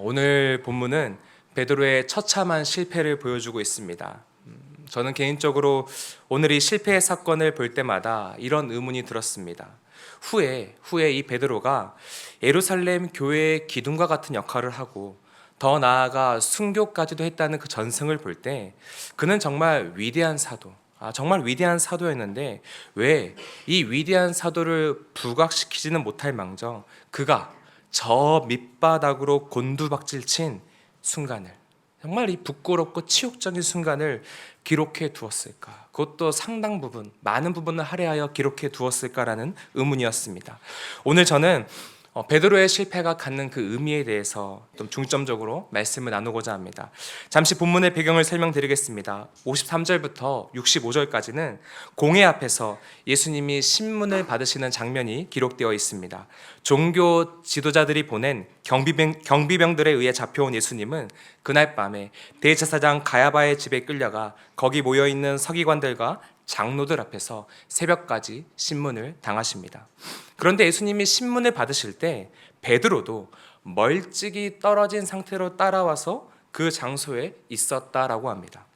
오늘 본문은 베드로의 처참한 실패를 보여주고 있습니다. 저는 개인적으로 오늘 이 실패의 사건을 볼 때마다 이런 의문이 들었습니다. 후에 이 베드로가 예루살렘 교회의 기둥과 같은 역할을 하고 더 나아가 순교까지도 했다는 그 전승을 볼 때 그는 정말 위대한 사도, 정말 위대한 사도였는데 왜 이 위대한 사도를 부각시키지는 못할 망정 그가 저 밑바닥으로 곤두박질 친 순간을, 정말 이 부끄럽고 치욕적인 순간을 기록해 두었을까? 그것도 상당 부분, 많은 부분을 할애하여 기록해 두었을까라는 의문이었습니다. 오늘 저는 베드로의 실패가 갖는 그 의미에 대해서 좀 중점적으로 말씀을 나누고자 합니다. 잠시 본문의 배경을 설명드리겠습니다. 53절부터 65절까지는 공회 앞에서 예수님이 신문을 받으시는 장면이 기록되어 있습니다. 종교 지도자들이 보낸 경비병들에 의해 잡혀온 예수님은 그날 밤에 대제사장 가야바의 집에 끌려가 거기 모여있는 서기관들과 장로들 앞에서 새벽까지 신문을 당하십니다. 그런데 예수님이 신문을 받으실 때 베드로도 멀찍이 떨어진 상태로 따라와서 그 장소에 있었다라고 합니다.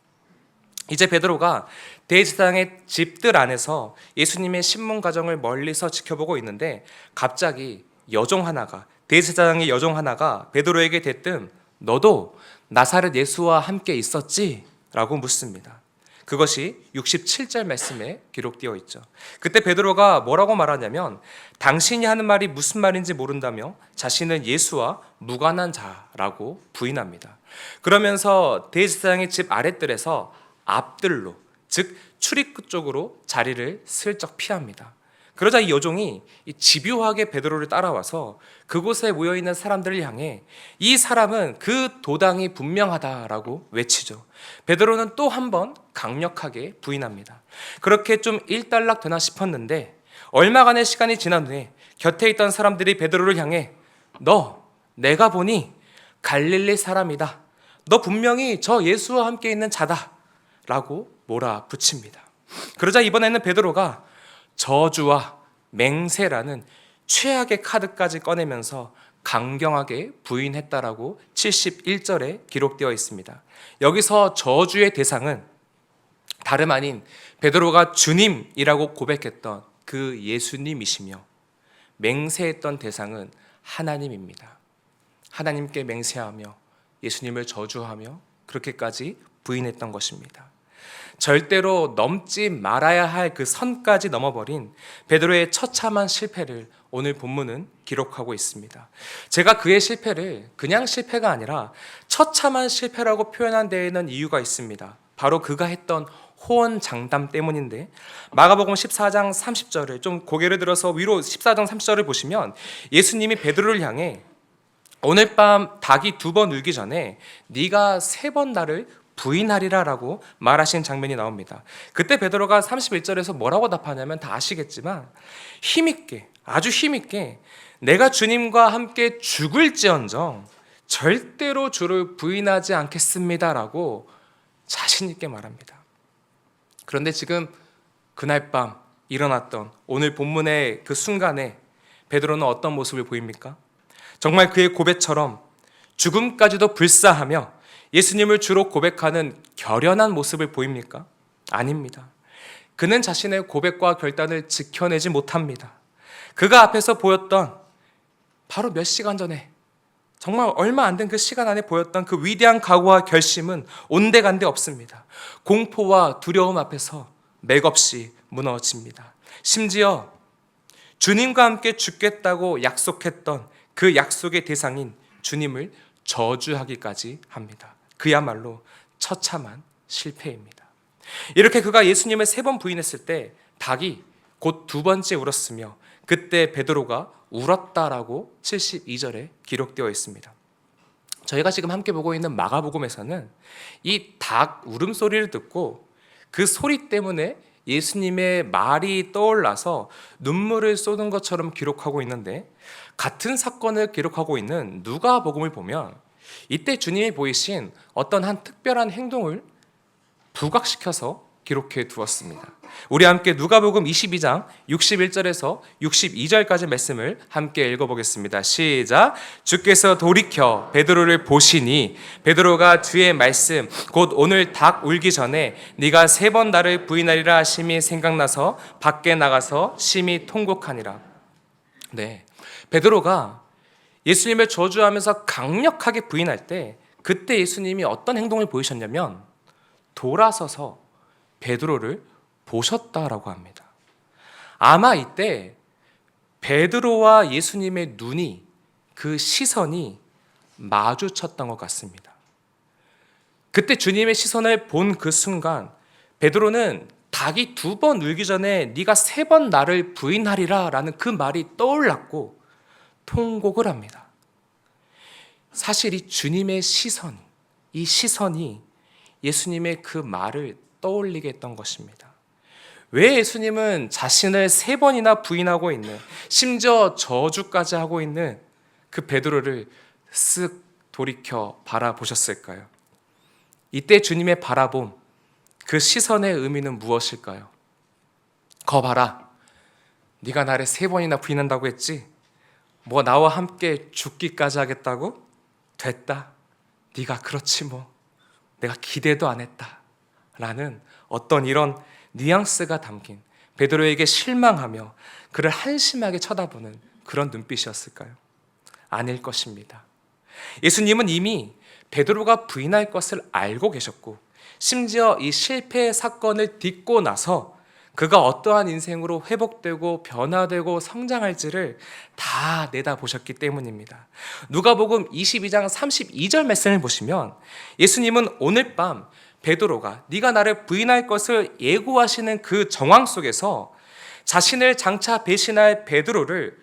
이제 베드로가 대제사장의 집들 안에서 예수님의 신문 과정을 멀리서 지켜보고 있는데 갑자기 대제사장의 여종 하나가 베드로에게 대뜸 너도 나사렛 예수와 함께 있었지? 라고 묻습니다. 그것이 67절 말씀에 기록되어 있죠. 그때 베드로가 뭐라고 말하냐면 당신이 하는 말이 무슨 말인지 모른다며 자신은 예수와 무관한 자라고 부인합니다. 그러면서 대제사장의 집 아랫뜰에서 앞뜰로, 즉 출입구 쪽으로 자리를 슬쩍 피합니다. 그러자 이 여종이 집요하게 베드로를 따라와서 그곳에 모여있는 사람들을 향해 이 사람은 그 도당이 분명하다라고 외치죠. 베드로는 또 한 번 강력하게 부인합니다. 그렇게 좀 일단락 되나 싶었는데 얼마간의 시간이 지난 후에 곁에 있던 사람들이 베드로를 향해 내가 보니 갈릴리 사람이다. 너 분명히 저 예수와 함께 있는 자다 라고 몰아붙입니다. 그러자 이번에는 베드로가 저주와 맹세라는 최악의 카드까지 꺼내면서 강경하게 부인했다라고 71절에 기록되어 있습니다. 여기서 저주의 대상은 다름 아닌 베드로가 주님이라고 고백했던 그 예수님이시며 맹세했던 대상은 하나님입니다. 하나님께 맹세하며 예수님을 저주하며 그렇게까지 부인했던 것입니다. 절대로 넘지 말아야 할 그 선까지 넘어버린 베드로의 처참한 실패를 오늘 본문은 기록하고 있습니다. 제가 그의 실패를 그냥 실패가 아니라 처참한 실패라고 표현한 데에는 이유가 있습니다. 바로 그가 했던 호언장담 때문인데 마가복음 14장 30절을 좀 고개를 들어서 위로 14장 30절을 보시면 예수님이 베드로를 향해 오늘 밤 닭이 2번 울기 전에 네가 3번 나를 부인하리라 라고 말하신 장면이 나옵니다. 그때 베드로가 31절에서 뭐라고 답하냐면 다 아시겠지만 아주 힘있게 내가 주님과 함께 죽을지언정 절대로 주를 부인하지 않겠습니다 라고 자신 있게 말합니다. 그런데 지금 그날 밤 일어났던 오늘 본문의 그 순간에 베드로는 어떤 모습을 보입니까? 정말 그의 고백처럼 죽음까지도 불사하며 예수님을 주로 고백하는 결연한 모습을 보입니까? 아닙니다. 그는 자신의 고백과 결단을 지켜내지 못합니다. 그가 앞에서 보였던 바로 몇 시간 전에 정말 얼마 안 된 그 시간 안에 보였던 그 위대한 각오와 결심은 온데간데 없습니다. 공포와 두려움 앞에서 맥없이 무너집니다. 심지어 주님과 함께 죽겠다고 약속했던 그 약속의 대상인 주님을 저주하기까지 합니다. 그야말로 처참한 실패입니다. 이렇게 그가 예수님을 3번 부인했을 때 닭이 곧 2번째 울었으며 그때 베드로가 울었다라고 72절에 기록되어 있습니다. 저희가 지금 함께 보고 있는 마가복음에서는 이 닭 울음소리를 듣고 그 소리 때문에 예수님의 말이 떠올라서 눈물을 쏟은 것처럼 기록하고 있는데 같은 사건을 기록하고 있는 누가복음을 보면 이때 주님이 보이신 어떤 한 특별한 행동을 부각시켜서 기록해 두었습니다. 우리 함께 누가복음 22장 61절에서 62절까지 말씀을 함께 읽어보겠습니다. 시작. 주께서 돌이켜 베드로를 보시니 베드로가 주의 말씀 곧 오늘 닭 울기 전에 네가 3번 나를 부인하리라 하심이 생각나서 밖에 나가서 심히 통곡하니라. 네, 베드로가 예수님을 저주하면서 강력하게 부인할 때 그때 예수님이 어떤 행동을 보이셨냐면 돌아서서 베드로를 보셨다라고 합니다. 아마 이때 베드로와 예수님의 눈이, 그 시선이 마주쳤던 것 같습니다. 그때 주님의 시선을 본 그 순간 베드로는 닭이 2번 울기 전에 네가 3번 나를 부인하리라 라는 그 말이 떠올랐고 통곡을 합니다. 사실 이 주님의 시선, 이 시선이 예수님의 그 말을 떠올리게 했던 것입니다. 왜 예수님은 자신을 3번이나 부인하고 있는, 심지어 저주까지 하고 있는 그 베드로를 쓱 돌이켜 바라보셨을까요? 이때 주님의 바라봄, 그 시선의 의미는 무엇일까요? 거 봐라, 네가 나를 3번이나 부인한다고 했지? 뭐 나와 함께 죽기까지 하겠다고? 됐다, 네가 그렇지 뭐, 내가 기대도 안 했다 라는 어떤 이런 뉘앙스가 담긴, 베드로에게 실망하며 그를 한심하게 쳐다보는 그런 눈빛이었을까요? 아닐 것입니다. 예수님은 이미 베드로가 부인할 것을 알고 계셨고, 심지어 이 실패의 사건을 딛고 나서 그가 어떠한 인생으로 회복되고 변화되고 성장할지를 다 내다보셨기 때문입니다. 누가복음 22장 32절 말씀을 보시면 예수님은 오늘 밤 베드로가 네가 나를 부인할 것을 예고하시는 그 정황 속에서 자신을 장차 배신할 베드로를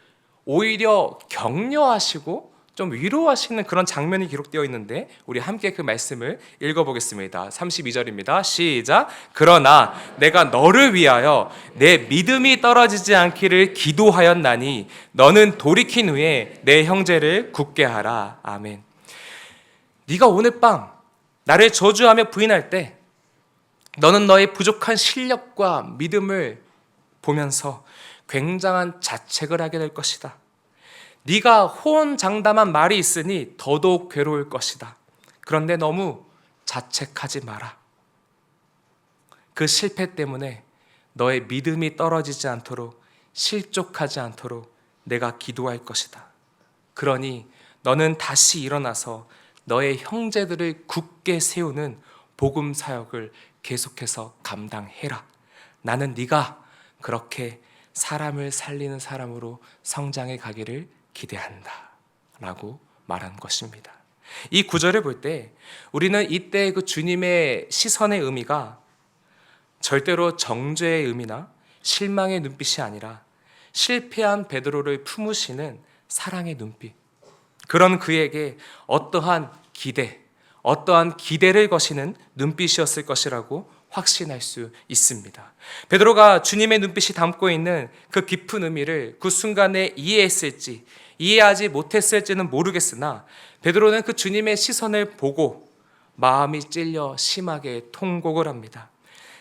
오히려 격려하시고 좀 위로하시는 그런 장면이 기록되어 있는데 우리 함께 그 말씀을 읽어보겠습니다. 32절입니다. 시작. 그러나 내가 너를 위하여 내 믿음이 떨어지지 않기를 기도하였나니 너는 돌이킨 후에 내 형제를 굳게 하라. 아멘. 네가 오늘 밤 나를 저주하며 부인할 때 너는 너의 부족한 실력과 믿음을 보면서 굉장한 자책을 하게 될 것이다. 네가 호언장담한 말이 있으니 더더욱 괴로울 것이다. 그런데 너무 자책하지 마라. 그 실패 때문에 너의 믿음이 떨어지지 않도록, 실족하지 않도록 내가 기도할 것이다. 그러니 너는 다시 일어나서 너의 형제들을 굳게 세우는 복음 사역을 계속해서 감당해라. 나는 네가 그렇게 사람을 살리는 사람으로 성장해 가기를 기대한다 라고 말한 것입니다. 이 구절을 볼 때 우리는 이때 그 주님의 시선의 의미가 절대로 정죄의 의미나 실망의 눈빛이 아니라 실패한 베드로를 품으시는 사랑의 눈빛, 그런 그에게 어떠한 기대, 어떠한 기대를 거시는 눈빛이었을 것이라고 확신할 수 있습니다. 베드로가 주님의 눈빛이 담고 있는 그 깊은 의미를 그 순간에 이해했을지 이해하지 못했을지는 모르겠으나 베드로는 그 주님의 시선을 보고 마음이 찔려 심하게 통곡을 합니다.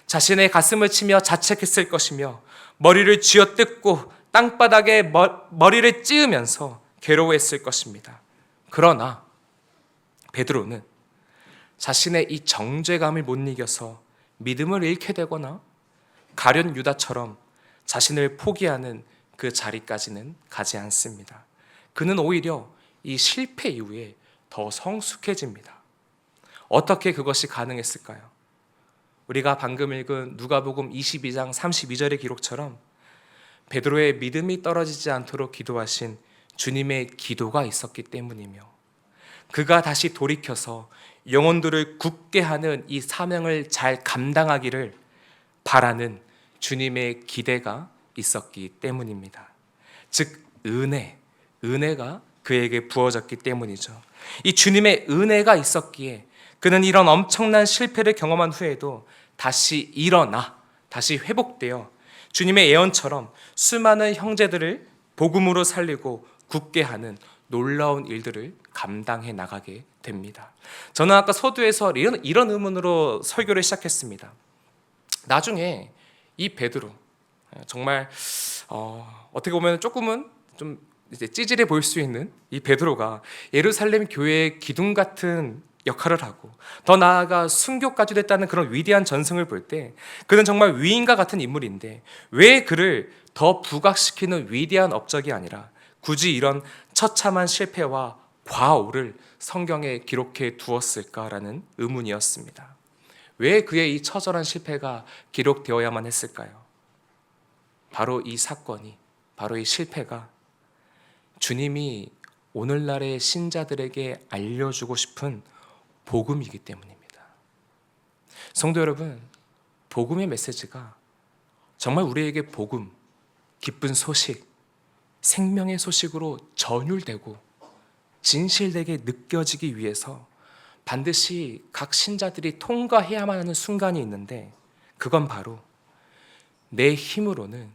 자신의 가슴을 치며 자책했을 것이며 머리를 쥐어뜯고 땅바닥에 머리를 찌으면서 괴로워했을 것입니다. 그러나 베드로는 자신의 이 정죄감을 못 이겨서 믿음을 잃게 되거나 가룟 유다처럼 자신을 포기하는 그 자리까지는 가지 않습니다. 그는 오히려 이 실패 이후에 더 성숙해집니다. 어떻게 그것이 가능했을까요? 우리가 방금 읽은 누가복음 22장 32절의 기록처럼 베드로의 믿음이 떨어지지 않도록 기도하신 주님의 기도가 있었기 때문이며, 그가 다시 돌이켜서 영혼들을 굳게 하는 이 사명을 잘 감당하기를 바라는 주님의 기대가 있었기 때문입니다. 즉 은혜가 그에게 부어졌기 때문이죠. 이 주님의 은혜가 있었기에 그는 이런 엄청난 실패를 경험한 후에도 다시 일어나 다시 회복되어 주님의 예언처럼 수많은 형제들을 복음으로 살리고 굳게 하는 놀라운 일들을 감당해 나가게 됩니다. 저는 아까 서두에서 이런 의문으로 설교를 시작했습니다. 나중에 이 베드로, 정말 어떻게 보면 조금은 좀 이제 찌질해 보일 수 있는 이 베드로가 예루살렘 교회의 기둥 같은 역할을 하고 더 나아가 순교까지 됐다는 그런 위대한 전승을 볼 때 그는 정말 위인과 같은 인물인데 왜 그를 더 부각시키는 위대한 업적이 아니라 굳이 이런 처참한 실패와 과오를 성경에 기록해 두었을까라는 의문이었습니다. 왜 그의 이 처절한 실패가 기록되어야만 했을까요? 바로 이 사건이, 바로 이 실패가 주님이 오늘날의 신자들에게 알려주고 싶은 복음이기 때문입니다. 성도 여러분, 복음의 메시지가 정말 우리에게 복음, 기쁜 소식, 생명의 소식으로 전율되고 진실되게 느껴지기 위해서 반드시 각 신자들이 통과해야만 하는 순간이 있는데 그건 바로 내 힘으로는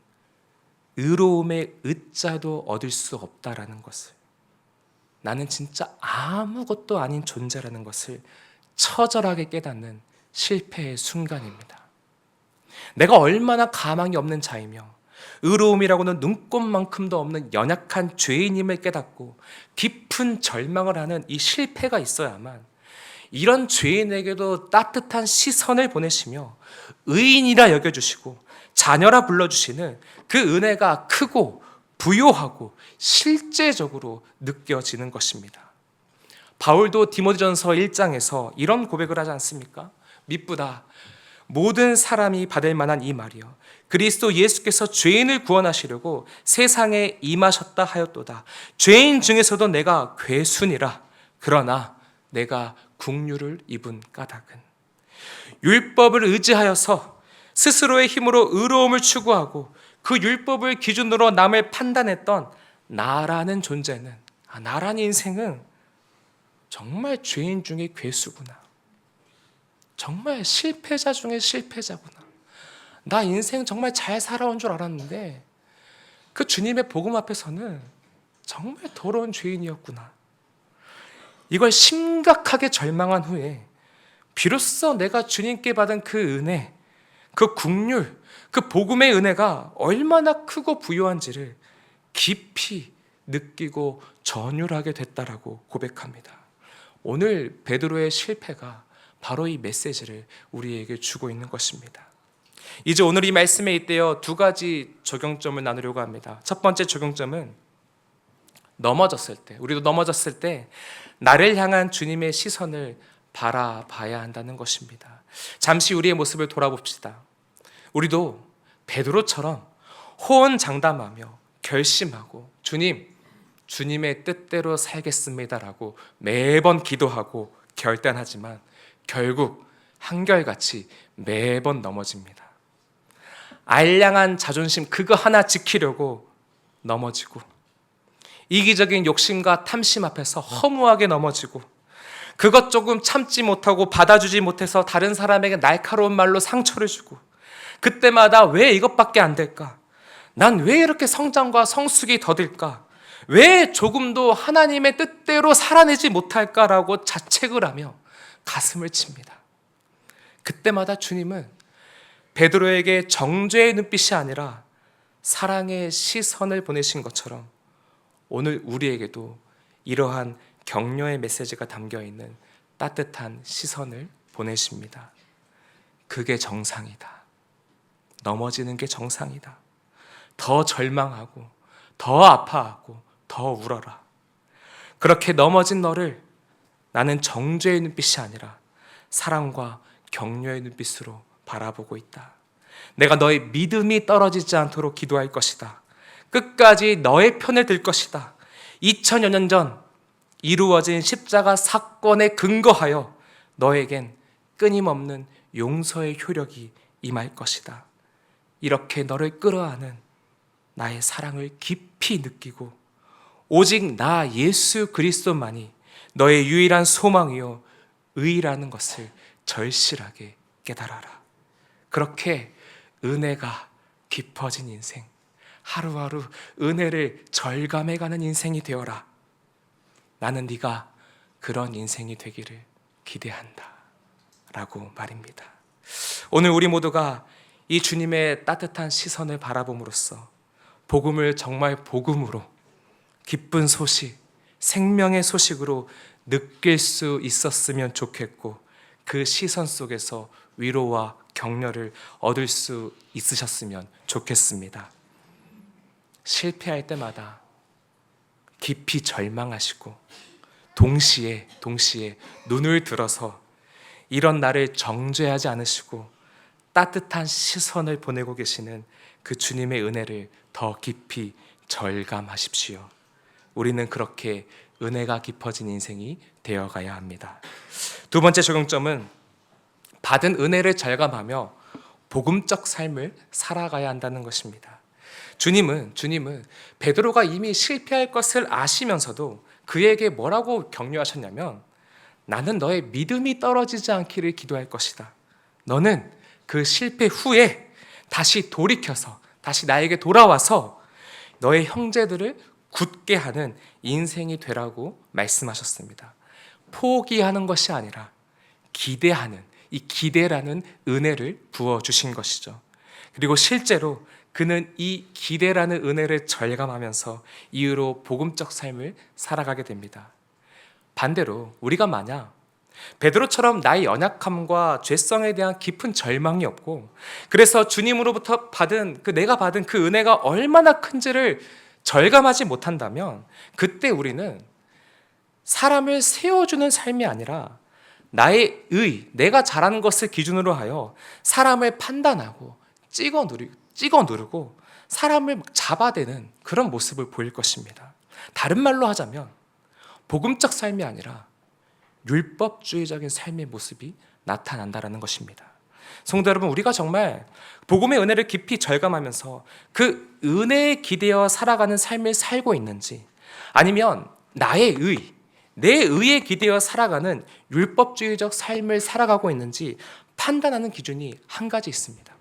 의로움의 의자도 얻을 수 없다라는 것을, 나는 진짜 아무것도 아닌 존재라는 것을 처절하게 깨닫는 실패의 순간입니다. 내가 얼마나 가망이 없는 자이며 의로움이라고는 눈꼽만큼도 없는 연약한 죄인임을 깨닫고 깊은 절망을 하는 이 실패가 있어야만 이런 죄인에게도 따뜻한 시선을 보내시며 의인이라 여겨주시고 자녀라 불러주시는 그 은혜가 크고 부요하고 실제적으로 느껴지는 것입니다. 바울도 디모데전서 1장에서 이런 고백을 하지 않습니까? 미쁘다 모든 사람이 받을 만한 이 말이요 그리스도 예수께서 죄인을 구원하시려고 세상에 임하셨다 하였도다. 죄인 중에서도 내가 괴순이라. 그러나 내가 국류를 입은 까닭은 율법을 의지하여서 스스로의 힘으로 의로움을 추구하고 그 율법을 기준으로 남을 판단했던 나라는 존재는, 나라는 인생은 정말 죄인 중에 괴수구나. 정말 실패자 중에 실패자구나. 나 인생 정말 잘 살아온 줄 알았는데 그 주님의 복음 앞에서는 정말 더러운 죄인이었구나. 이걸 심각하게 절망한 후에 비로소 내가 주님께 받은 그 은혜, 그 국률, 그 복음의 은혜가 얼마나 크고 부요한지를 깊이 느끼고 전율하게 됐다라고 고백합니다. 오늘 베드로의 실패가 바로 이 메시지를 우리에게 주고 있는 것입니다. 이제 오늘 이 말씀에 잇대어 두 가지 적용점을 나누려고 합니다. 첫 번째 적용점은 넘어졌을 때, 우리도 넘어졌을 때 나를 향한 주님의 시선을 바라봐야 한다는 것입니다. 잠시 우리의 모습을 돌아봅시다. 우리도 베드로처럼 호언장담하며 결심하고 주님의 뜻대로 살겠습니다라고 매번 기도하고 결단하지만 결국 한결같이 매번 넘어집니다. 알량한 자존심 그거 하나 지키려고 넘어지고 이기적인 욕심과 탐심 앞에서 허무하게 넘어지고 그것 조금 참지 못하고 받아주지 못해서 다른 사람에게 날카로운 말로 상처를 주고 그때마다 왜 이것밖에 안 될까? 난 왜 이렇게 성장과 성숙이 더딜까? 왜 조금도 하나님의 뜻대로 살아내지 못할까라고 자책을 하며 가슴을 칩니다. 그때마다 주님은 베드로에게 정죄의 눈빛이 아니라 사랑의 시선을 보내신 것처럼 오늘 우리에게도 이러한 격려의 메시지가 담겨있는 따뜻한 시선을 보내십니다. 그게 정상이다. 넘어지는 게 정상이다. 더 절망하고 더 아파하고 더 울어라. 그렇게 넘어진 너를 나는 정죄의 눈빛이 아니라 사랑과 격려의 눈빛으로 바라보고 있다. 내가 너의 믿음이 떨어지지 않도록 기도할 것이다. 끝까지 너의 편을 들 것이다. 2000여 년 전 이루어진 십자가 사건에 근거하여 너에겐 끊임없는 용서의 효력이 임할 것이다. 이렇게 너를 끌어안은 나의 사랑을 깊이 느끼고 오직 나 예수 그리스도만이 너의 유일한 소망이요 의라는 것을 절실하게 깨달아라. 그렇게 은혜가 깊어진 인생, 하루하루 은혜를 절감해가는 인생이 되어라. 나는 네가 그런 인생이 되기를 기대한다 라고 말입니다. 오늘 우리 모두가 이 주님의 따뜻한 시선을 바라봄으로써 복음을 정말 복음으로, 기쁜 소식, 생명의 소식으로 느낄 수 있었으면 좋겠고, 그 시선 속에서 위로와 격려를 얻을 수 있으셨으면 좋겠습니다. 실패할 때마다 깊이 절망하시고 동시에 눈을 들어서 이런 나를 정죄하지 않으시고 따뜻한 시선을 보내고 계시는 그 주님의 은혜를 더 깊이 절감하십시오. 우리는 그렇게 은혜가 깊어진 인생이 되어가야 합니다. 두 번째 적용점은 받은 은혜를 절감하며 복음적 삶을 살아가야 한다는 것입니다. 주님은 베드로가 이미 실패할 것을 아시면서도 그에게 뭐라고 격려하셨냐면, 나는 너의 믿음이 떨어지지 않기를 기도할 것이다. 너는 그 실패 후에 다시 돌이켜서 다시 나에게 돌아와서 너의 형제들을 굳게 하는 인생이 되라고 말씀하셨습니다. 포기하는 것이 아니라 기대하는, 이 기대라는 은혜를 부어주신 것이죠. 그리고 실제로 그는 이 기대라는 은혜를 절감하면서 이후로 복음적 삶을 살아가게 됩니다. 반대로 우리가 만약 베드로처럼 나의 연약함과 죄성에 대한 깊은 절망이 없고, 그래서 주님으로부터 내가 받은 그 은혜가 얼마나 큰지를 절감하지 못한다면, 그때 우리는 사람을 세워주는 삶이 아니라 나의 내가 잘하는 것을 기준으로 하여 사람을 판단하고 찍어 누르고 사람을 잡아대는 그런 모습을 보일 것입니다. 다른 말로 하자면 복음적 삶이 아니라 율법주의적인 삶의 모습이 나타난다는 것입니다. 성도 여러분, 우리가 정말 복음의 은혜를 깊이 절감하면서 그 은혜에 기대어 살아가는 삶을 살고 있는지, 아니면 내 의에 기대어 살아가는 율법주의적 삶을 살아가고 있는지 판단하는 기준이 한 가지 있습니다.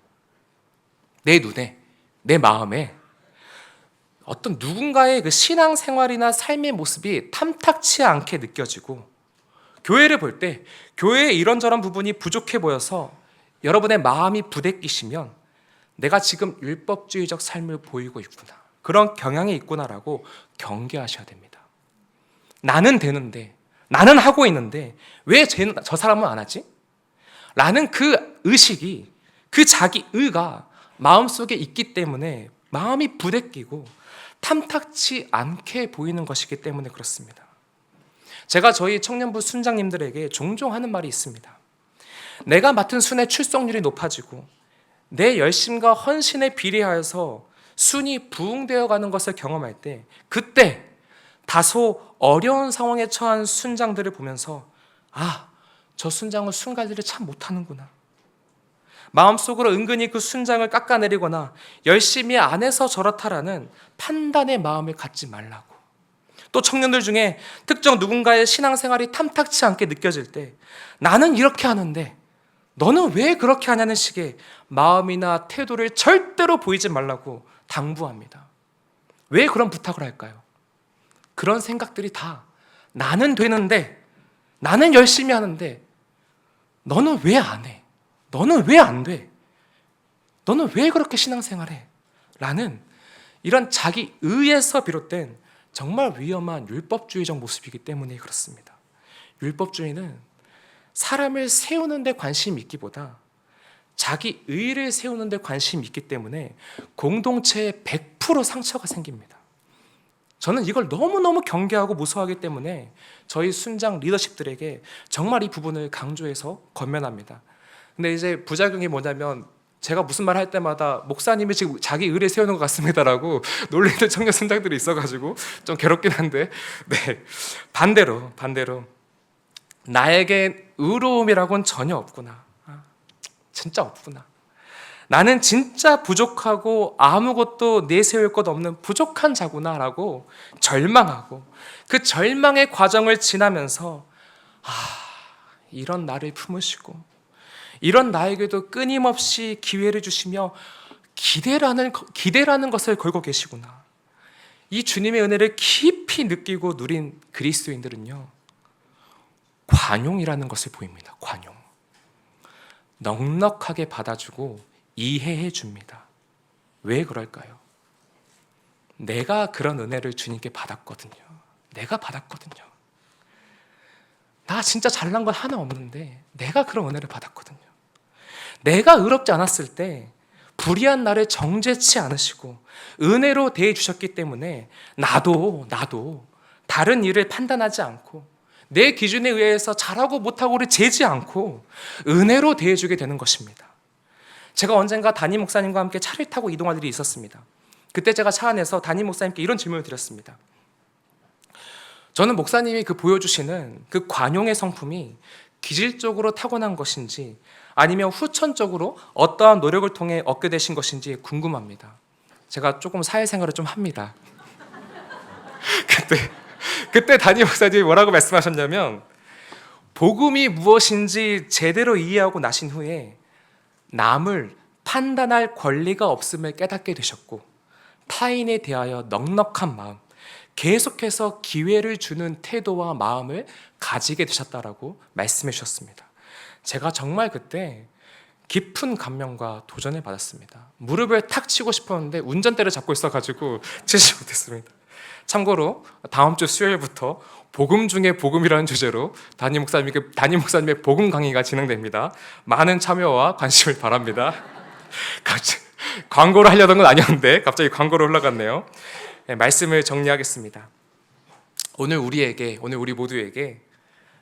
내 눈에, 내 마음에 어떤 누군가의 그 신앙생활이나 삶의 모습이 탐탁치 않게 느껴지고, 교회를 볼 때 교회에 이런저런 부분이 부족해 보여서 여러분의 마음이 부대끼시면 내가 지금 율법주의적 삶을 보이고 있구나, 그런 경향이 있구나라고 경계하셔야 됩니다. 나는 되는데, 나는 하고 있는데 왜 저 사람은 안 하지? 라는 그 의식이, 그 자기 의가 마음속에 있기 때문에 마음이 부대끼고 탐탁치 않게 보이는 것이기 때문에 그렇습니다. 제가 저희 청년부 순장님들에게 종종 하는 말이 있습니다. 내가 맡은 순의 출석률이 높아지고 내 열심과 헌신에 비례하여서 순이 부응되어 가는 것을 경험할 때, 그때 다소 어려운 상황에 처한 순장들을 보면서 저 순장은 순 관리를 참 못하는구나, 마음속으로 은근히 그 순장을 깎아내리거나 열심히 안 해서 저렇다라는 판단의 마음을 갖지 말라고. 또 청년들 중에 특정 누군가의 신앙생활이 탐탁치 않게 느껴질 때, 나는 이렇게 하는데 너는 왜 그렇게 하냐는 식의 마음이나 태도를 절대로 보이지 말라고 당부합니다. 왜 그런 부탁을 할까요? 그런 생각들이 다 나는 되는데, 나는 열심히 하는데 너는 왜 안 해? 너는 왜 안 돼? 너는 왜 그렇게 신앙생활해? 라는 이런 자기 의에서 비롯된 정말 위험한 율법주의적 모습이기 때문에 그렇습니다. 율법주의는 사람을 세우는 데 관심이 있기보다 자기 의를 세우는 데 관심이 있기 때문에 공동체에 100% 상처가 생깁니다. 저는 이걸 너무너무 경계하고 무서워하기 때문에 저희 순장 리더십들에게 정말 이 부분을 강조해서 권면합니다. 근데 이제 부작용이 뭐냐면, 제가 무슨 말 할 때마다 목사님이 지금 자기 의를 세우는 것 같습니다라고 놀리는 청년 순장들이 있어가지고 좀 괴롭긴 한데, 반대로 나에게 의로움이라고는 전혀 없구나, 진짜 없구나, 나는 진짜 부족하고 아무것도 내세울 것 없는 부족한 자구나 라고 절망하고, 그 절망의 과정을 지나면서 이런 나를 품으시고 이런 나에게도 끊임없이 기회를 주시며 기대라는 것을 걸고 계시구나, 이 주님의 은혜를 깊이 느끼고 누린 그리스도인들은요, 관용이라는 것을 보입니다. 관용. 넉넉하게 받아주고 이해해 줍니다. 왜 그럴까요? 내가 그런 은혜를 주님께 받았거든요. 내가 받았거든요. 나 진짜 잘난 건 하나 없는데 내가 그런 은혜를 받았거든요. 내가 의롭지 않았을 때 불의한 나를 정죄치 않으시고 은혜로 대해 주셨기 때문에 나도 다른 일을 판단하지 않고 내 기준에 의해서 잘하고 못하고를 재지 않고 은혜로 대해 주게 되는 것입니다. 제가 언젠가 담임 목사님과 함께 차를 타고 이동할 일이 있었습니다. 그때 제가 차 안에서 담임 목사님께 이런 질문을 드렸습니다. 저는 목사님이 보여주시는 그 관용의 성품이 기질적으로 타고난 것인지 아니면 후천적으로 어떠한 노력을 통해 얻게 되신 것인지 궁금합니다. 제가 조금 사회생활을 좀 합니다. 그때 담임 목사님이 뭐라고 말씀하셨냐면 복음이 무엇인지 제대로 이해하고 나신 후에 남을 판단할 권리가 없음을 깨닫게 되셨고 타인에 대하여 넉넉한 마음, 계속해서 기회를 주는 태도와 마음을 가지게 되셨다라고 말씀해 주셨습니다. 제가 정말 그때 깊은 감명과 도전을 받았습니다. 무릎을 탁 치고 싶었는데 운전대를 잡고 있어가지고 치지 못했습니다. 참고로 다음 주 수요일부터 복음 중에 복음이라는 주제로 담임 목사님의 복음 강의가 진행됩니다. 많은 참여와 관심을 바랍니다. 광고를 하려던 건 아니었는데 갑자기 광고로 흘러갔네요. 네, 말씀을 정리하겠습니다. 오늘 우리 모두에게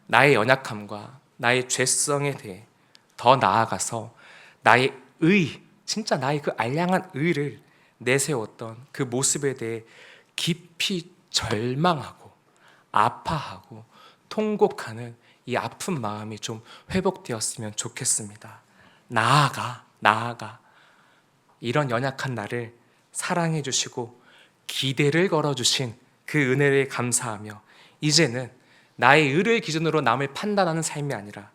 나의 연약함과 나의 죄성에 대해 더 나아가서 나의 진짜 나의 그 알량한 의를 내세웠던 그 모습에 대해 깊이 절망하고 아파하고 통곡하는 이 아픈 마음이 좀 회복되었으면 좋겠습니다. 나아가 이런 연약한 나를 사랑해 주시고 기대를 걸어주신 그 은혜를 감사하며 이제는 나의 의를 기준으로 남을 판단하는 삶이 아니라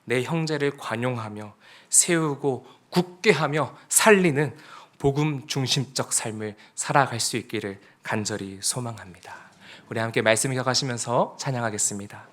내 형제를 관용하며 세우고 굳게 하며 살리는 복음 중심적 삶을 살아갈 수 있기를 간절히 소망합니다. 우리 함께 말씀 기억하시면서 찬양하겠습니다.